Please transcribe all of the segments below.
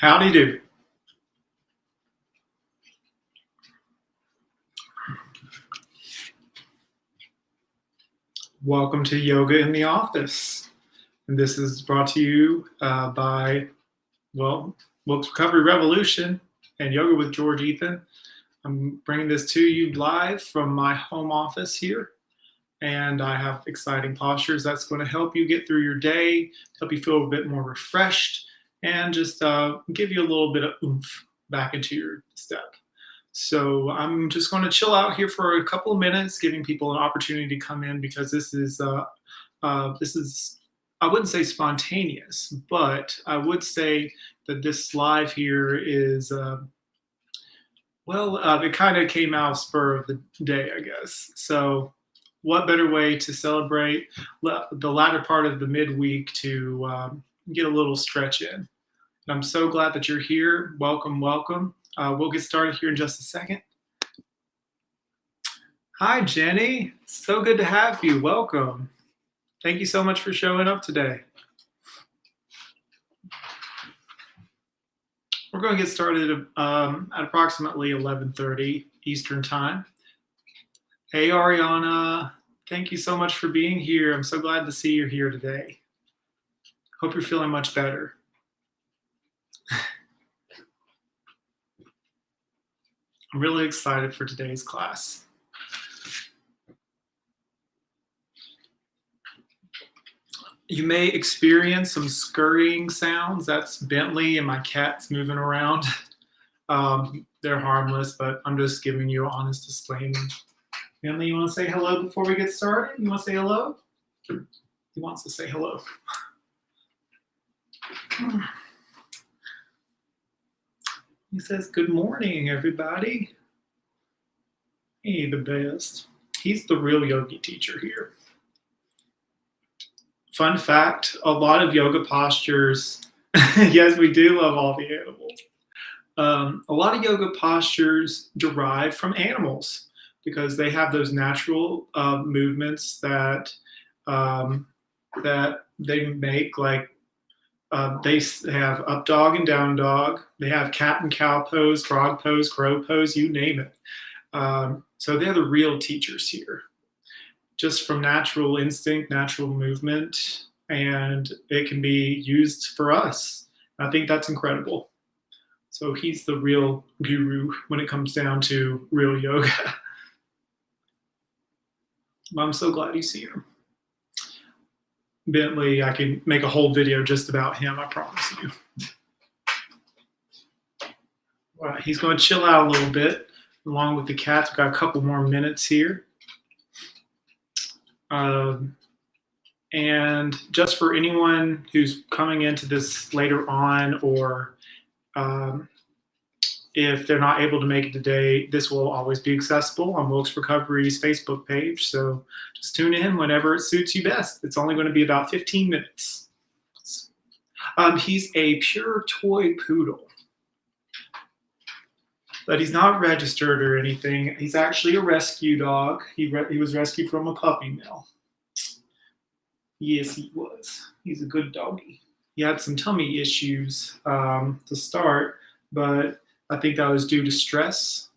Howdy do. Welcome to Yoga in the Office. And this is brought to you by, Wilkes Recovery Revolution and Yoga with George Ethan. I'm bringing this to you live from my home office here. And I have exciting postures that's going to help you get through your day, help you feel a bit more refreshed, and just give you a little bit of oomph back into your step. So I'm just going to chill out here for a couple of minutes, giving people an opportunity to come in because this is I wouldn't say spontaneous, but I would say that this live here is it kind of came out spur of the day, I guess. So what better way to celebrate the latter part of the midweek to get a little stretch in? And I'm so glad that you're here. Welcome, welcome. We'll get started here in just a second. Hi, Jenny. So good to have you. Welcome. Thank you so much for showing up today. We're going to get started at approximately 11:30 Eastern Time. Hey, Ariana. Thank you so much for being here. I'm so glad to see you here today. Hope you're feeling much better. I'm really excited for today's class. You may experience some scurrying sounds. That's Bentley and my cats moving around. They're harmless, but I'm just giving you an honest disclaimer. Bentley, you want to say hello before we get started? You want to say hello? He wants to say hello. He says, good morning, everybody. Hey, the best. He's the real yogi teacher here. Fun fact, a lot of yoga postures, yes, we do love all the animals. A lot of yoga postures derive from animals because they have those natural movements that they make, like they have up dog and down dog. They have cat and cow pose, frog pose, crow pose, you name it. So they're the real teachers here, just from natural instinct, natural movement, and it can be used for us. I think that's incredible. So he's the real guru when it comes down to real yoga. I'm so glad you see him. Bentley, I can make a whole video just about him, I promise you. All right, he's going to chill out a little bit along with the cats. We've got a couple more minutes here. And just for anyone who's coming into this later on, or if they're not able to make it today, this will always be accessible on Wilkes Recovery's Facebook page. So just tune in whenever it suits you best. It's only going to be about 15 minutes. He's a pure toy poodle, but he's not registered or anything. He's actually a rescue dog. He was rescued from a puppy mill. Yes, he was. He's a good doggy. He had some tummy issues to start, but I think that was due to stress,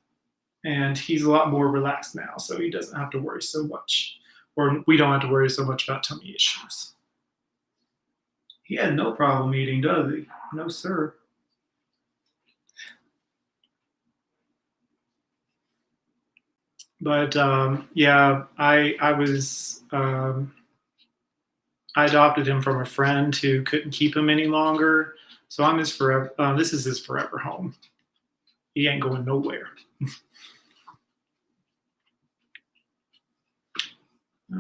and he's a lot more relaxed now, so he doesn't have to worry so much, or we don't have to worry so much about tummy issues. He had no problem eating, does he? No, sir. But yeah, I adopted him from a friend who couldn't keep him any longer, so I'm his forever. This is his forever home. He ain't going nowhere.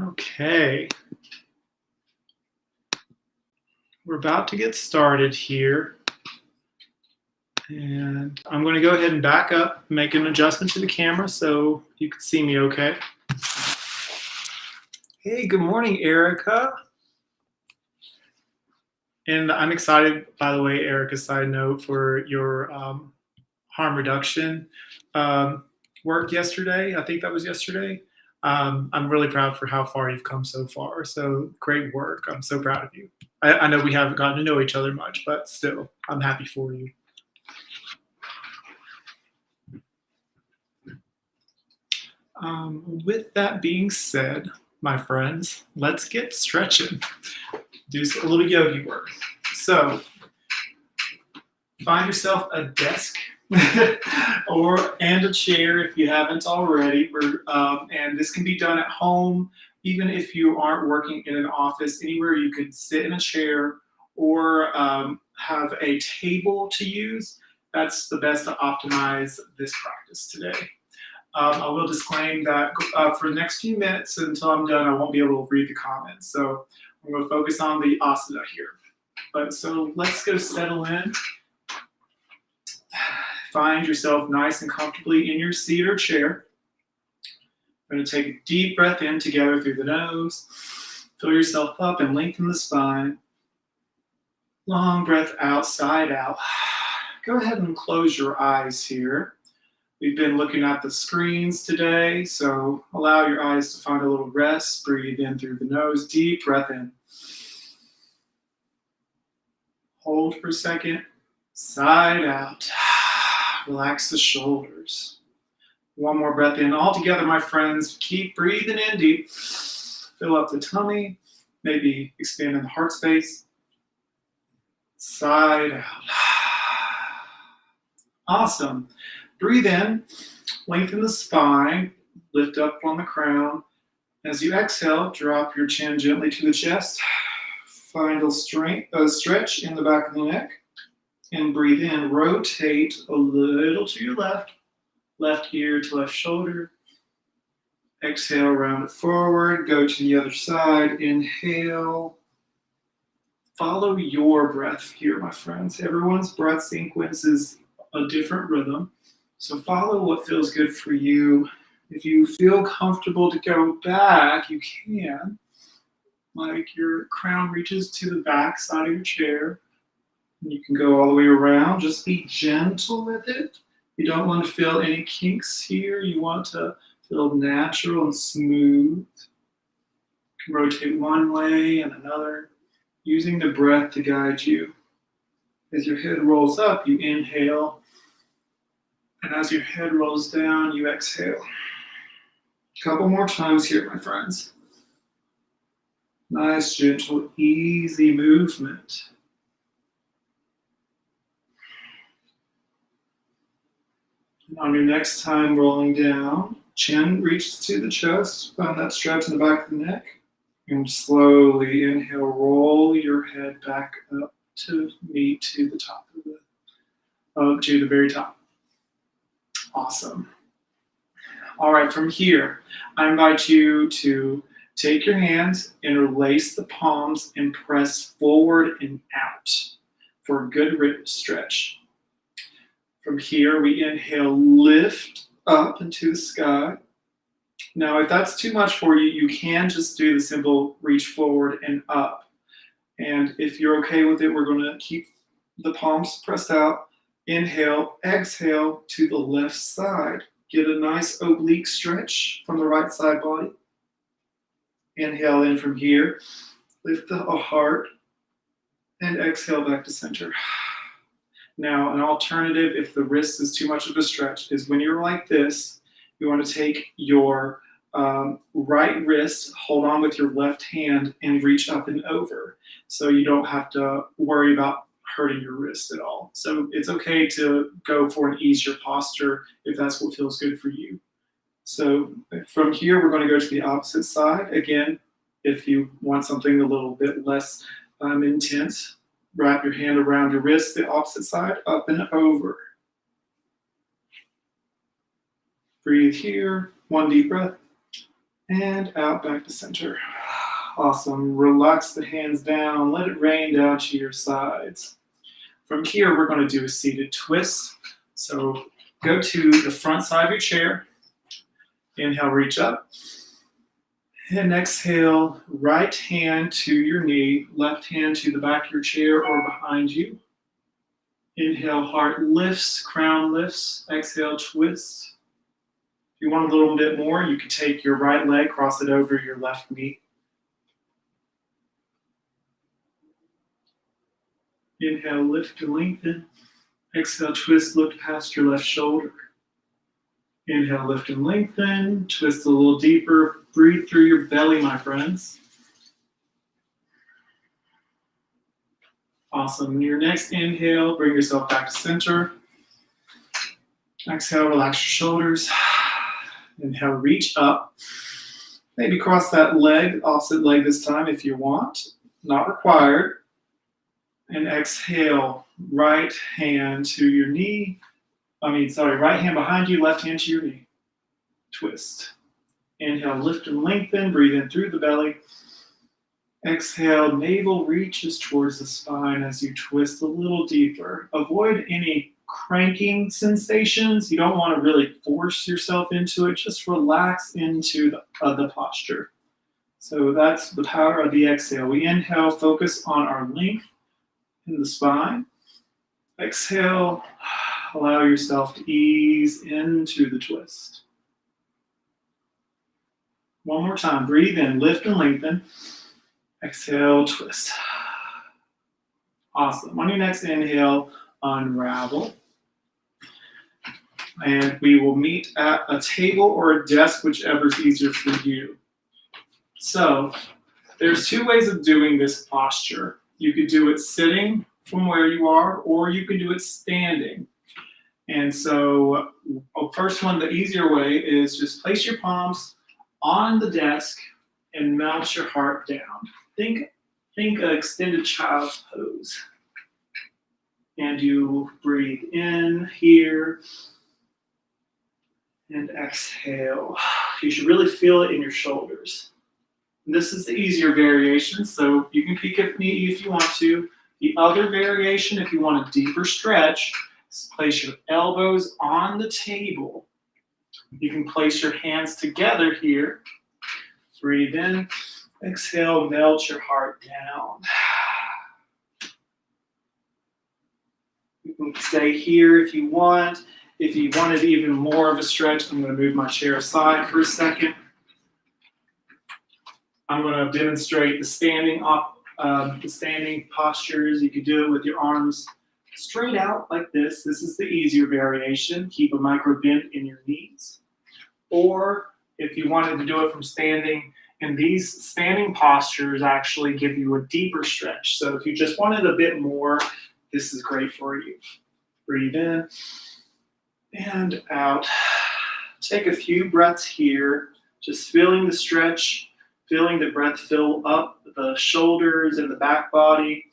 Okay. We're about to get started here. And I'm going to go ahead and back up, make an adjustment to the camera so you can see me okay. Hey, good morning, Erica. And I'm excited, by the way, Erica, side note, for your harm reduction work yesterday. I think that was yesterday. I'm really proud for how far you've come so far. So great work. I'm so proud of you. I know we haven't gotten to know each other much, but still, I'm happy for you. With that being said, my friends, let's get stretching. Do a little yogi work. So find yourself a desk and a chair if you haven't already. And this can be done at home, even if you aren't working in an office. Anywhere you could sit in a chair or have a table to use. That's the best to optimize this practice today. I will disclaim that for the next few minutes until I'm done, I won't be able to read the comments. So I'm going to focus on the asana here. But so let's go settle in. Find yourself nice and comfortably in your seat or chair. We're going to take a deep breath in together through the nose. Fill yourself up and lengthen the spine. Long breath out, side out. Go ahead and close your eyes here. We've been looking at the screens today, so allow your eyes to find a little rest. Breathe in through the nose, deep breath in. Hold for a second, side out. Relax the shoulders. One more breath in. All together, my friends, keep breathing in deep. Fill up the tummy, maybe expand in the heart space. Side out. Awesome. Breathe in, lengthen the spine, lift up on the crown. As you exhale, drop your chin gently to the chest. Find a stretch in the back of the neck. And breathe in, rotate a little to your left ear to left shoulder. Exhale, round it forward, go to the other side. Inhale. Follow your breath here, my friends. Everyone's breath sequence is a different rhythm. So follow what feels good for you. If you feel comfortable to go back, you can. Like your crown reaches to the back side of your chair. You can go all the way around. Just be gentle with it. You don't want to feel any kinks here. You want to feel natural and smooth. You can rotate one way and another, using the breath to guide you. As your head rolls up, you inhale. And as your head rolls down, you exhale. A couple more times here, my friends. Nice, gentle, easy movement. And on your next time rolling down, chin reaches to the chest, find that stretch in the back of the neck. And slowly inhale, roll your head back up to meet to the top to the very top. Awesome. All right, from here, I invite you to take your hands, interlace the palms, and press forward and out for a good rib stretch. From here, we inhale, lift up into the sky. Now, if that's too much for you, you can just do the simple reach forward and up. And if you're okay with it, we're going to keep the palms pressed out. Inhale, exhale to the left side. Get a nice oblique stretch from the right side body. Inhale in from here. Lift the heart. And exhale back to center. Now, an alternative, if the wrist is too much of a stretch, is when you're like this, you want to take your right wrist, hold on with your left hand, and reach up and over. So you don't have to worry about hurting your wrist at all. So it's okay to go for an easier posture if that's what feels good for you. So from here, we're going to go to the opposite side. Again, if you want something a little bit less intense, wrap your hand around your wrist, the opposite side, up and over. Breathe here, one deep breath, and out back to center. Awesome. Relax the hands down, let it rain down to your sides. From here, we're going to do a seated twist. So go to the front side of your chair. Inhale, reach up. And exhale, right hand to your knee, left hand to the back of your chair or behind you. Inhale, heart lifts, crown lifts. Exhale, twist. If you want a little bit more, you can take your right leg, cross it over your left knee. Inhale, lift and lengthen. Exhale, twist, look past your left shoulder. Inhale, lift and lengthen. Twist a little deeper. Breathe through your belly, my friends. Awesome. Your next inhale, bring yourself back to center. Exhale, relax your shoulders. Inhale, reach up. Maybe cross that leg, opposite leg this time if you want. Not required. And exhale, right hand to your knee. Right hand behind you, left hand to your knee. Twist. Inhale, lift and lengthen. Breathe in through the belly. Exhale, navel reaches towards the spine as you twist a little deeper. Avoid any cranking sensations. You don't want to really force yourself into it. Just relax into the posture. So that's the power of the exhale. We inhale, focus on our length in the spine. Exhale, allow yourself to ease into the twist. One more time. Breathe in, lift and lengthen. Exhale, twist. Awesome. On your next inhale, unravel. And we will meet at a table or a desk, whichever is easier for you. So there's two ways of doing this posture. You could do it sitting from where you are, or you can do it standing. And so first one, the easier way is just place your palms on the desk and melt your heart down. Think an extended child's pose. And you breathe in here and exhale. You should really feel it in your shoulders. And this is the easier variation, so you can peek at me if you want to. The other variation, if you want a deeper stretch, is place your elbows on the table. You can place your hands together here. Breathe in. Exhale, melt your heart down. You can stay here if you want. If you wanted even more of a stretch, I'm going to move my chair aside for a second. I'm going to demonstrate the standing postures. You could do it with your arms straight out like this. This is the easier variation. Keep a micro bend in your knees. Or if you wanted to do it from standing, and these standing postures actually give you a deeper stretch. So if you just wanted a bit more, this is great for you. Breathe in and out. Take a few breaths here, just feeling the stretch, feeling the breath fill up the shoulders and the back body.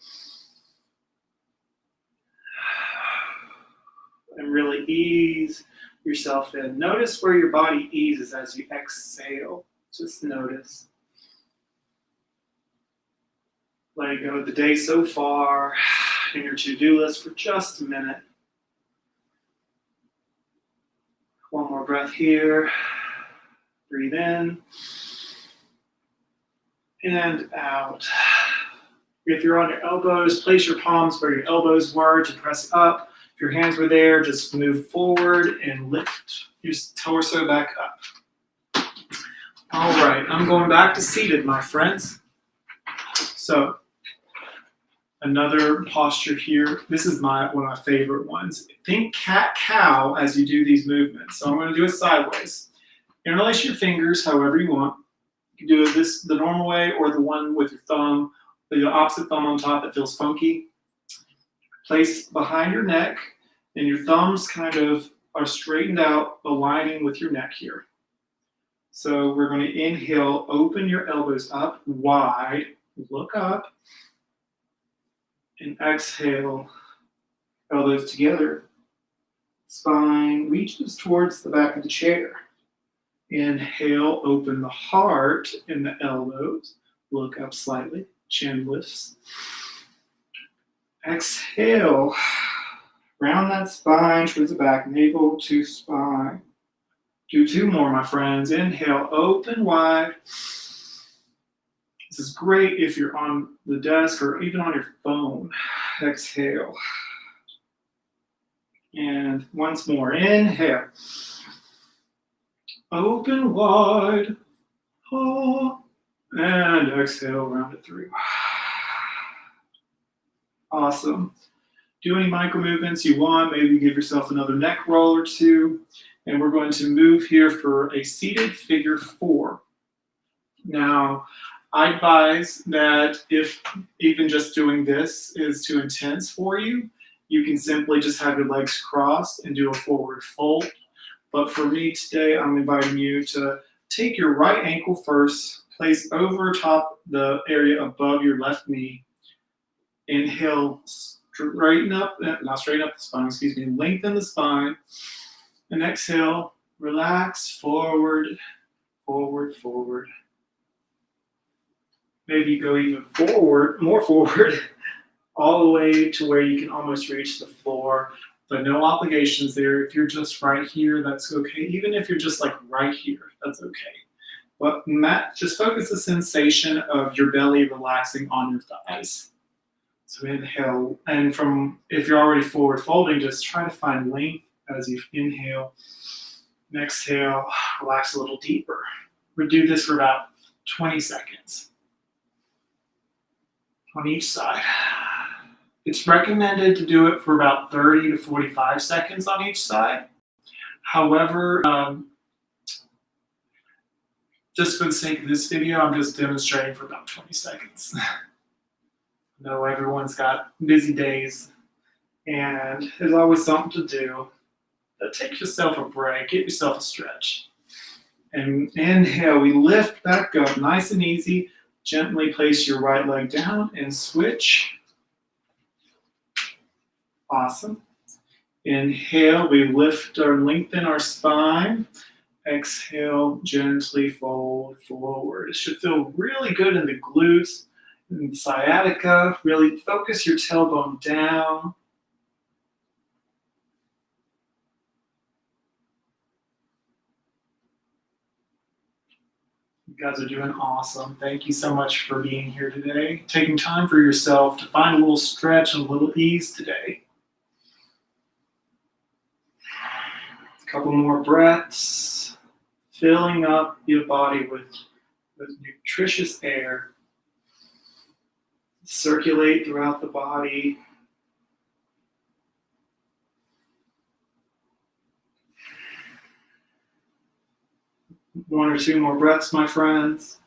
And really ease yourself in. Notice where your body eases as you exhale. Just notice. Letting go of the day so far and your to-do list for just a minute. One more breath here. Breathe in and out. If you're on your elbows, place your palms where your elbows were to press up. If your hands were there, just move forward and lift your torso back up. All right, I'm going back to seated, my friends. So, another posture here. This is one of my favorite ones. Think cat-cow as you do these movements. So I'm going to do it sideways. Interlace your fingers however you want. You can do this the normal way or the one with your thumb, the opposite thumb on top that feels funky. Place behind your neck, and your thumbs kind of are straightened out, aligning with your neck here. So we're going to inhale, open your elbows up wide, look up, and exhale, elbows together. Spine reaches towards the back of the chair. Inhale, open the heart and the elbows, look up slightly, chin lifts. Exhale, round that spine towards the back, navel to spine. Do two more, my friends. Inhale, open wide. This is great if you're on the desk or even on your phone. Exhale. And once more, inhale. Open wide. And exhale, round it through. Awesome. Do any micro movements you want. Maybe give yourself another neck roll or two. And we're going to move here for a seated figure 4. Now, I advise that if even just doing this is too intense for you, you can simply just have your legs crossed and do a forward fold. But for me today, I'm inviting you to take your right ankle first, place over top the area above your left knee. Inhale, not straighten up the spine, excuse me, lengthen the spine. And exhale, relax, forward, forward, forward. Maybe go even forward, more forward, all the way to where you can almost reach the floor. But no obligations there. If you're just right here, that's okay. Even if you're just like right here, that's okay. But just focus the sensation of your belly relaxing on your thighs. So inhale, and if you're already forward folding, just try to find length as you inhale. And exhale, relax a little deeper. We do this for about 20 seconds on each side. It's recommended to do it for about 30 to 45 seconds on each side. However, just for the sake of this video, I'm just demonstrating for about 20 seconds. I know everyone's got busy days and there's always something to do. But take yourself a break, get yourself a stretch. And inhale, we lift back up nice and easy. Gently place your right leg down and switch. Awesome. Inhale, we lift or lengthen our spine. Exhale, gently fold forward. It should feel really good in the glutes and sciatica. Really focus your tailbone down. You guys are doing awesome. Thank you so much for being here today. Taking time for yourself to find a little stretch and a little ease today. A couple more breaths. Filling up your body with nutritious air. Circulate throughout the body. One or two more breaths, my friends.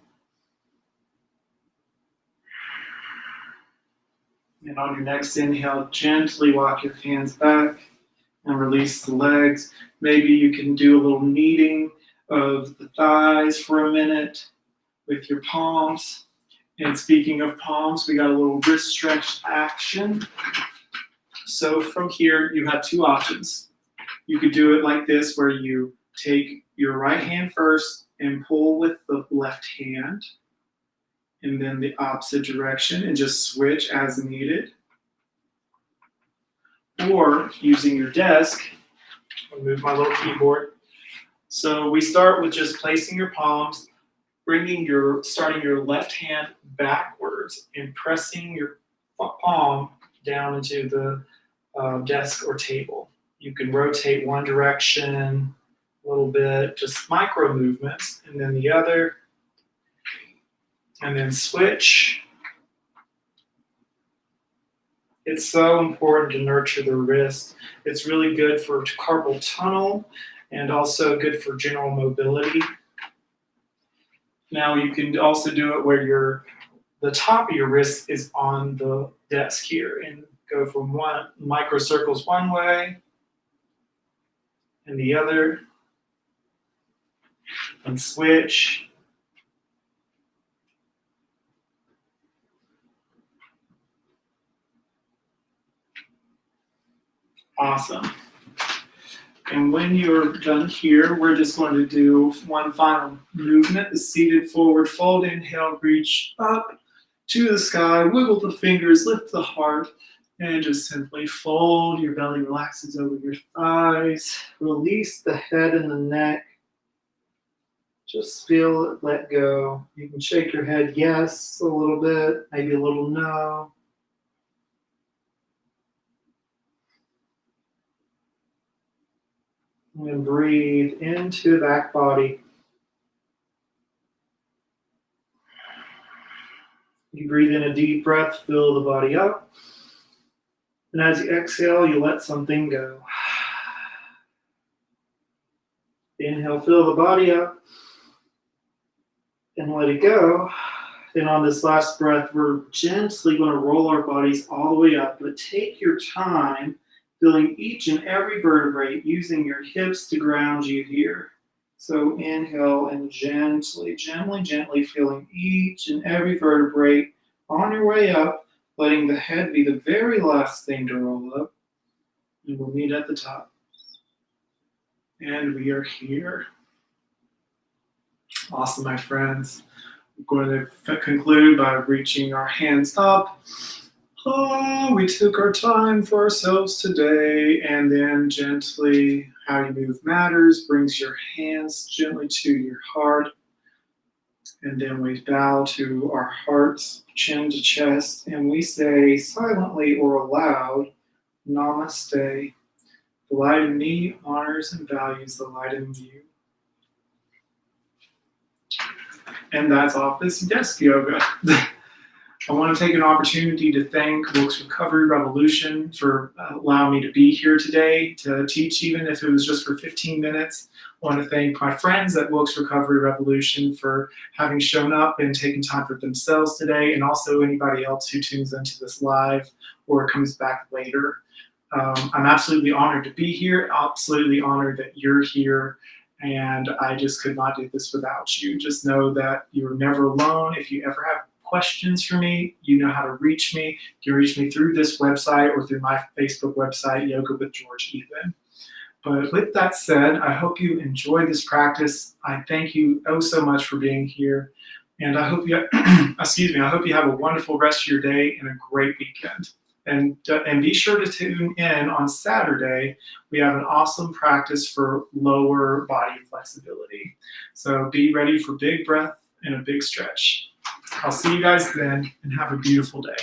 And on your next inhale, gently walk your hands back and release the legs. Maybe you can do a little kneading of the thighs for a minute with your palms. And speaking of palms, we got a little wrist stretch action. So from here, you have two options. You could do it like this, where you take your right hand first and pull with the left hand, and then the opposite direction, and just switch as needed. Or using your desk, I'll move my little keyboard. So we start with just placing your palms, starting your left hand backwards and pressing your palm down into the desk or table. You can rotate one direction a little bit, just micro movements, and then the other, and then switch. It's so important to nurture the wrist. It's really good for carpal tunnel and also good for general mobility. Now you can also do it where the top of your wrist is on the desk here, and go from one micro circles one way and the other, and switch. Awesome. And when you're done here, we're just going to do one final movement, the seated forward fold. Inhale, reach up to the sky, wiggle the fingers, lift the heart, and just simply fold. Your belly relaxes over your thighs. Release the head and the neck. Just feel it, let go. You can shake your head yes a little bit, maybe a little no. And breathe into the back body. You breathe in a deep breath, fill the body up. And as you exhale, you let something go. Inhale, fill the body up and let it go. Then on this last breath, we're gently going to roll our bodies all the way up, but take your time feeling each and every vertebrae, using your hips to ground you here. So inhale and gently, gently, gently feeling each and every vertebrae on your way up, letting the head be the very last thing to roll up. And we'll meet at the top. And we are here. Awesome, my friends. We're going to conclude by reaching our hands up. We took our time for ourselves today, and then gently, how you move matters, brings your hands gently to your heart. And then we bow to our hearts, chin to chest, and we say silently or aloud, Namaste. The light in me honors and values the light in you. And that's Office Desk Yoga. I want to take an opportunity to thank Wilkes Recovery Revolution for allowing me to be here today to teach, even if it was just for 15 minutes. I want to thank my friends at Wilkes Recovery Revolution for having shown up and taken time for themselves today, and also anybody else who tunes into this live or comes back later. I'm absolutely honored to be here, absolutely honored that you're here, and I just could not do this without you. Just know that you're never alone. If you ever have questions for me, you know how to reach me. You can reach me through this website or through my Facebook website, Yoga with George Ethan. But with that said, I hope you enjoy this practice. I thank you oh so much for being here. And I hope you, I hope you have a wonderful rest of your day and a great weekend. And be sure to tune in on Saturday. We have an awesome practice for lower body flexibility. So be ready for big breath and a big stretch. I'll see you guys then, and have a beautiful day.